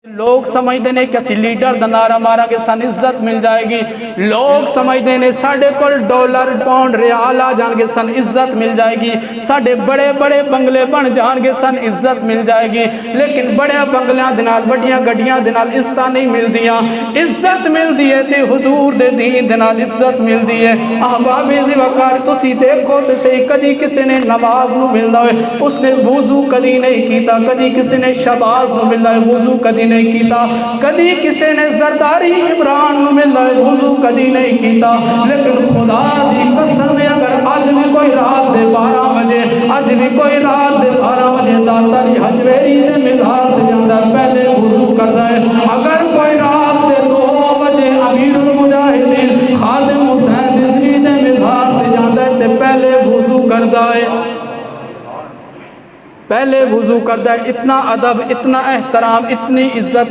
لوگ سمجھتے ہیں کہ اسی لیڈر دا نعرہ مارا گے سن عزت مل جائے گی. لوگ سمجھتے ہیں ساڑھے کل ڈالر پاؤنڈ ریال آ جان گے سن عزت مل جائے گی. ساڑھے بڑے بڑے بنگلے بن جان گے سن عزت مل جائے گی. لیکن بڑے بنگلیاں دنال بڑیاں گڈیاں دنال عزت نہیں مل دیاں. عزت مل دیئے تے حضور دے دین دنال عزت مل دیئے. احباب ذی وقار تسی دیکھو تے صحیح کدی کسی نے نماز نو ملنا ہوئے اس نے وضو کدی نہیں کیتا. کدی کسی نے شباز نو ملنا ہوئے وضو کدی نہیں کیتا. کدی کسی نے زرداری عمران نو ملنا ہے وضو کدی نہیں کیتا. لیکن خدا دی قسم ہے اگر آج بھی کوئی رات دے 12 بجے آج بھی کوئی رات دے 12 بجے داتا لی حجویری دے مزار دے جاندہ پہلے وضو کردا ہے. اگر کوئی رات دے 2 بجے امیر المجاہدین خادم حسین رضوی دے مزار دے جاندہ ہے تے پہلے وضو کردا ہے. پہلے وضو کردا ہے. اتنا ادب اتنا احترام اتنی عزت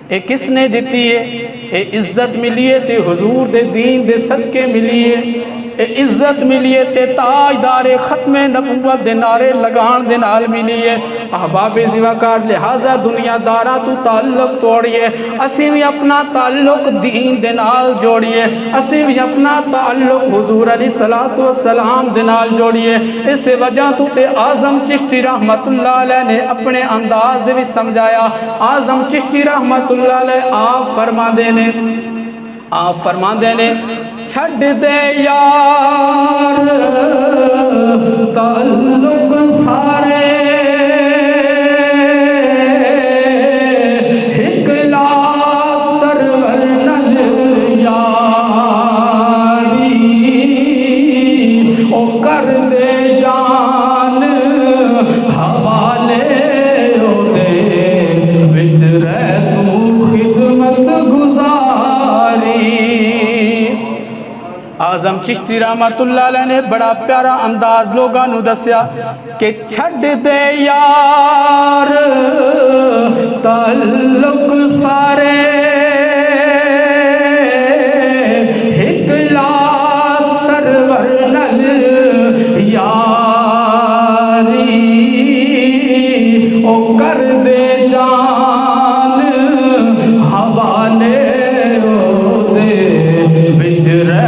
اے کس نے دیتی ہے؟ اے عزت ملیے تے حضور دے دین دے صدقے ملیے. اے عزت ملیے تے تاجدار ختم نبوت دے نعرے لگان دے نال ملیے. احباب ذی وقار لہذا دنیا دارہ تو تعلق توڑیے. اسی بھی اپنا تعلق دین دے نال جوڑیے. اسی بھی اپنا تعلق حضور علیہ السلام دے نال جوڑیے. اس وجہ تو تے اعظم چشتی رحمت اللہ علیہ نے اپنے انداز دے بھی سمجھایا. اعظم چشتی رحمت اللہ علیہ آپ فرما دینے چھڑ دے یار تعلق سارے ہکلا سرور نل یاری او کر دے جان حوالے او دے وچ رہ تو خدمت گزاری. اعظم چشتی رحمت اللہ علیہ نے بڑا پیارا انداز لوگاں نو دسیا کہ چھڑ دے یار تعلق سارے ہکلا سرور نل یاری او کر دے جان حوالے او دے وچ رہ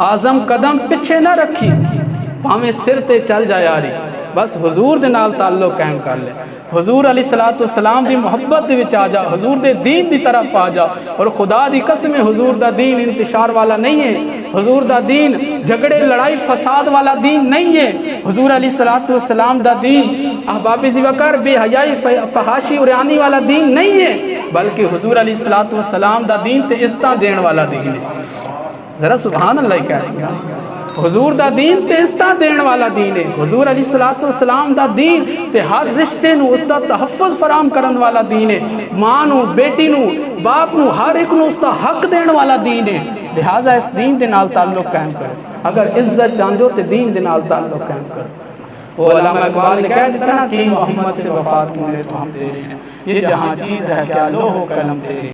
اعظم قدم پچھے نہ رکھی ہمیں سر تے چل جائے آری. بس حضور دے نال تعلق قائم کر لے. حضور علیہ السلام دی محبت دے وچ آ جا. حضور دے دین دی طرف آ جا. اور خدا دی قسم حضور دا دین انتشار والا نہیں ہے. حضور دا دین جھگڑے لڑائی فساد والا دین نہیں ہے. حضور علیہ السلام دا دین احباب ذی وقار بے حیائی فحاشی عریانی والا دین نہیں ہے. بلکہ حضور علیہ السلام دا دین تے عزتاں دین والا دین ہے. ذرا سبحان اللہ کہہ رہے ہیں. حضور دا دین تے عزتاں دین والا دین ہے. حضور علیہ السلام دا دین تے ہر رشتے نو اس دا تحفظ فراہم کرن والا دین ہے. ماں نو بیٹی نو باپ نو ہر ایک نو اس دا حق دین والا دین ہے. لہٰذا اس دین دے نال تعلق قائم کرو. اگر عزت چاہندے ہو تے دین دے نال تعلق قائم کرو. وہ علامہ اقبال نے کہہ دیتا نا کہ محمد سے وفات ملے تو ہم تیرے ہیں. یہ جہاں چیز ہے کیا لوح و قلم تیرے.